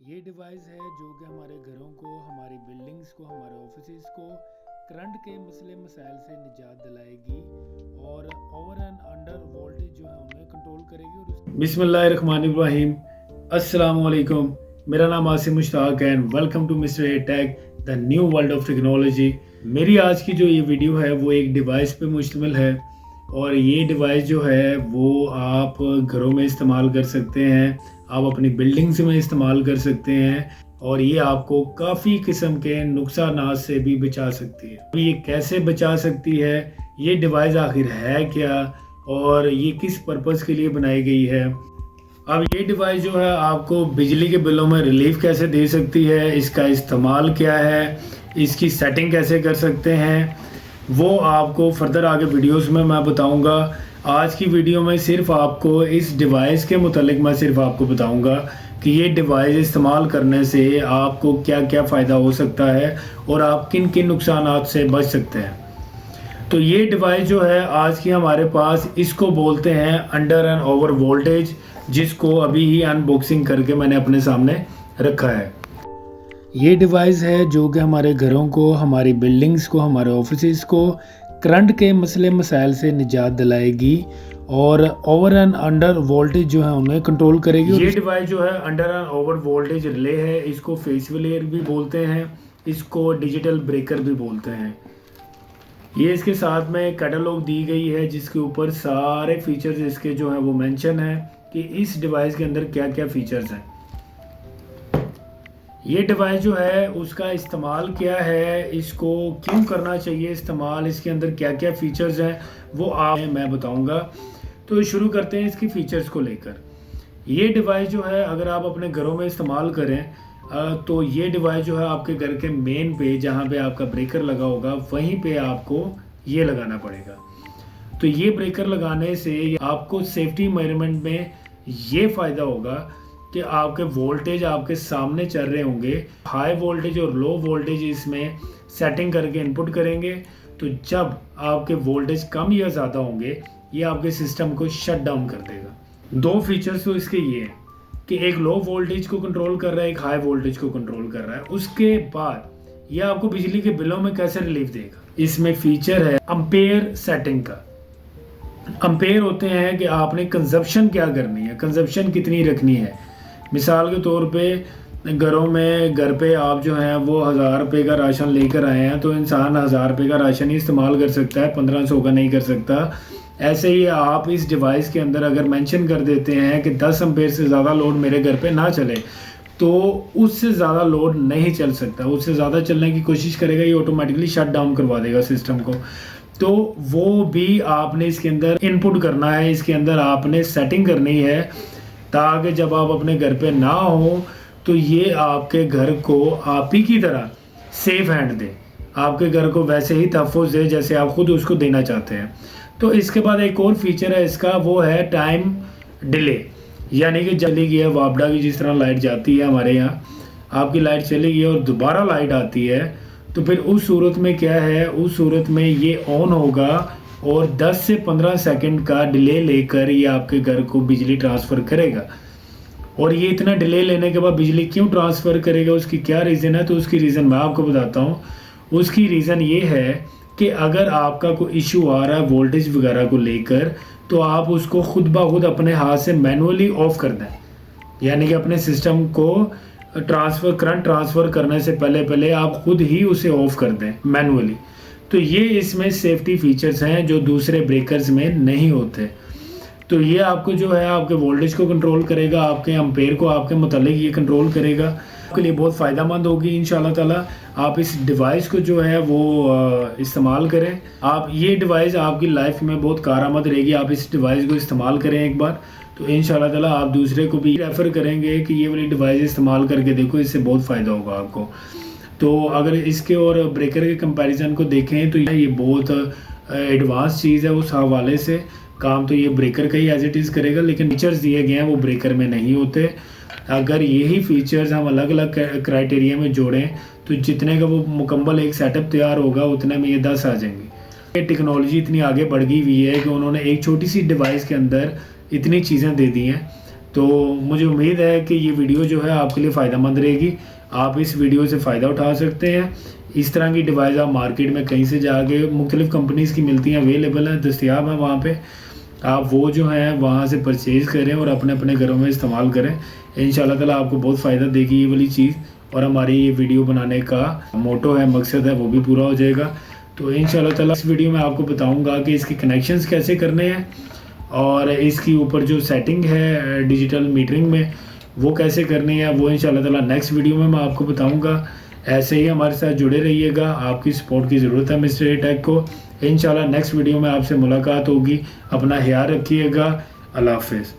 ये डिवाइस है जो कि हमारे घरों को, हमारी बिल्डिंग्स को, हमारे ऑफिसेज को करंट के मसले मसाइल से निजात दिलाएगी और ओवर एंड अंडर वोल्टेज जो है उन्हें कंट्रोल करेगी। और बिस्मिल्लाहिर्रहमानिर्रहीम, अस्सलाम वालेकुम। मेरा नाम आसिम मुश्ताक है and welcome to Mister A Tech, the new world of technology. मेरी आज की जो ये वीडियो है वो एक डिवाइस पे मुश्तमिल है और ये डिवाइस जो है वो आप घरों में इस्तेमाल कर सकते हैं, आप अपनी बिल्डिंग्स में इस्तेमाल कर सकते हैं और ये आपको काफ़ी किस्म के नुकसानात से भी बचा सकती है। अब ये कैसे बचा सकती है, ये डिवाइस आखिर है क्या और ये किस पर्पज़ के लिए बनाई गई है। अब ये डिवाइस जो है आपको बिजली के बिलों में रिलीफ कैसे दे सकती है, इसका इस्तेमाल क्या है, इसकी सेटिंग कैसे कर सकते हैं, वो आपको फर्दर आगे वीडियोस में मैं बताऊंगा। आज की वीडियो में सिर्फ आपको इस डिवाइस के मुतालिक मैं सिर्फ आपको बताऊंगा कि ये डिवाइस इस्तेमाल करने से आपको क्या क्या फ़ायदा हो सकता है और आप किन किन नुकसानात से बच सकते हैं। तो ये डिवाइस जो है आज की हमारे पास, इसको बोलते हैं अंडर एंड ओवर वोल्टेज, जिसको अभी ही अनबॉक्सिंग करके मैंने अपने सामने रखा है। ये डिवाइस है जो कि हमारे घरों को, हमारी बिल्डिंग्स को, हमारे ऑफिसेज को करंट के मसले मसाइल से निजात दिलाएगी और ओवर एंड अंडर वोल्टेज जो है उन्हें कंट्रोल करेगी। ये डिवाइस जो है under and over voltage relay है, इसको फेस रिले भी बोलते हैं, इसको डिजिटल ब्रेकर भी बोलते हैं। ये इसके साथ में कैटलॉग दी गई है जिसके ऊपर सारे फीचर्स इसके जो है वो मेंशन है कि इस डिवाइस के अंदर क्या क्या फीचर्स हैं। ये डिवाइस जो है उसका इस्तेमाल क्या है, इसको क्यों करना चाहिए इस्तेमाल, इसके अंदर क्या क्या फीचर्स हैं वो मैं बताऊंगा। तो शुरू करते हैं इसकी फ़ीचर्स को लेकर। ये डिवाइस जो है अगर आप अपने घरों में इस्तेमाल करें तो ये डिवाइस जो है आपके घर के मेन पे जहाँ पे आपका ब्रेकर लगा होगा वहीं पे आपको ये लगाना पड़ेगा। तो ये ब्रेकर लगाने से आपको सेफ्टी मेजरमेंट में ये फ़ायदा होगा कि आपके वोल्टेज आपके सामने चल रहे होंगे। हाई वोल्टेज और लो वोल्टेज इसमें सेटिंग करके इनपुट करेंगे, तो जब आपके वोल्टेज कम या ज़्यादा होंगे ये आपके सिस्टम को शट डाउन कर देगा। दो फीचर्स तो इसके ये हैं कि एक लो वोल्टेज को कंट्रोल कर रहा है, एक हाई वोल्टेज को कंट्रोल कर रहा है। उसके बाद ये आपको बिजली के बिलों में कैसे रिलीफ देगा, इसमें फीचर है अम्पेयर सेटिंग का। अम्पेयर होते हैं कि आपने कंजप्शन क्या करनी है, कंजप्शन कितनी रखनी है। मिसाल के तौर पे घरों में, घर पे आप जो हैं वो 1000 रुपये का राशन लेकर आए हैं, तो इंसान 1000 रुपये का राशन ही इस्तेमाल कर सकता है, 1500 का नहीं कर सकता। ऐसे ही आप इस डिवाइस के अंदर अगर मेंशन कर देते हैं कि 10 एम्पेयर से ज़्यादा लोड मेरे घर पे ना चले, तो उससे ज़्यादा लोड नहीं चल सकता। उससे ज़्यादा चलने की कोशिश करेगा ये ऑटोमेटिकली शट डाउन करवा देगा सिस्टम को। तो वो भी आपने इसके अंदर इनपुट करना है, इसके अंदर आपने सेटिंग करनी है ताकि जब आप अपने घर पे ना हो तो ये आपके घर को आप ही की तरह सेफ हैंड दे, आपके घर को वैसे ही तहफ़्फ़ुज़ दे जैसे आप खुद उसको देना चाहते हैं। तो इसके बाद एक और फीचर है इसका, वो है टाइम डिले। यानी कि चली गई है वापडा की जिस तरह लाइट जाती है हमारे यहाँ, आपकी लाइट चली गई और दोबारा लाइट आती है, तो फिर उस सूरत में क्या है, उस सूरत में ये ऑन होगा और 10 से 15 सेकंड का डिले लेकर ये आपके घर को बिजली ट्रांसफ़र करेगा। और ये इतना डिले लेने के बाद बिजली क्यों ट्रांसफ़र करेगा, उसकी क्या रीज़न है, तो उसकी रीज़न मैं आपको बताता हूँ। उसकी रीज़न ये है कि अगर आपका कोई इशू आ रहा है वोल्टेज वगैरह को लेकर, तो आप उसको खुद ब खुद अपने हाथ से मैनुअली ऑफ़ कर दें। यानी कि अपने सिस्टम को करंट ट्रांसफ़र करने से पहले आप खुद ही उसे ऑफ़ कर दें मैनुअली। तो ये इसमें सेफ्टी फीचर्स हैं जो दूसरे ब्रेकर्स में नहीं होते। तो ये आपको जो है आपके वोल्टेज को कंट्रोल करेगा, आपके एम्पेयर को आपके मुतालिक ये कंट्रोल करेगा, आपके लिए बहुत फ़ायदेमंद होगी इंशाल्लाह ताला। आप इस डिवाइस को जो है वो इस्तेमाल करें। आप ये डिवाइस आपकी लाइफ में बहुत कारआमद रहेगी। आप इस डिवाइस को इस्तेमाल करें एक बार, तो इंशाल्लाह ताला आप दूसरे को भी रेफ़र करेंगे कि ये वाली डिवाइस इस्तेमाल करके देखो, इससे बहुत फ़ायदा होगा आपको। तो अगर इसके और ब्रेकर के कंपैरिजन को देखें तो ये बहुत एडवांस चीज़ है। उस हवाले से काम तो ये ब्रेकर का ही एज इट इज़ करेगा, लेकिन फीचर्स दिए गए हैं वो ब्रेकर में नहीं होते। अगर यही फीचर्स हम अलग अलग क्राइटेरिया में जोड़ें तो जितने का वो मुकम्मल एक सेटअप तैयार होगा उतने में ये 10 आ जाएंगे। ये टेक्नोलॉजी इतनी आगे बढ़ गई हुई है कि उन्होंने एक छोटी सी डिवाइस के अंदर इतनी चीज़ें दे दी हैं तो मुझे उम्मीद है कि ये वीडियो जो है आपके लिए फ़ायदेमंद रहेगी, आप इस वीडियो से फ़ायदा उठा सकते हैं। इस तरह की डिवाइस आप मार्केट में कहीं से जाके मुख्तलिफ़ कंपनीज़ की मिलती हैं, अवेलेबल हैं, दस्तियाब हैं वहाँ पे, आप वो जो हैं वहाँ से परचेज़ करें और अपने अपने घरों में इस्तेमाल करें। इंशाल्लाह ताला आपको बहुत फ़ायदा देगी ये वाली चीज़, और हमारी ये वीडियो बनाने का मोटो है, मकसद है, वो भी पूरा हो जाएगा। तो इंशाल्लाह ताला इस वीडियो में आपको बताऊँगा कि इसके कनेक्शंस कैसे करने हैं और इसकी ऊपर जो सेटिंग है डिजिटल मीटरिंग में वो कैसे करनी है, वो इंशाल्लाह ताला नेक्स्ट वीडियो में मैं आपको बताऊंगा। ऐसे ही हमारे साथ जुड़े रहिएगा, आपकी सपोर्ट की ज़रूरत है मिस्टर ए टेक को। इंशाल्लाह नेक्स्ट वीडियो में आपसे मुलाकात होगी। अपना ख्याल रखिएगा। अल्लाह हाफ़िज़।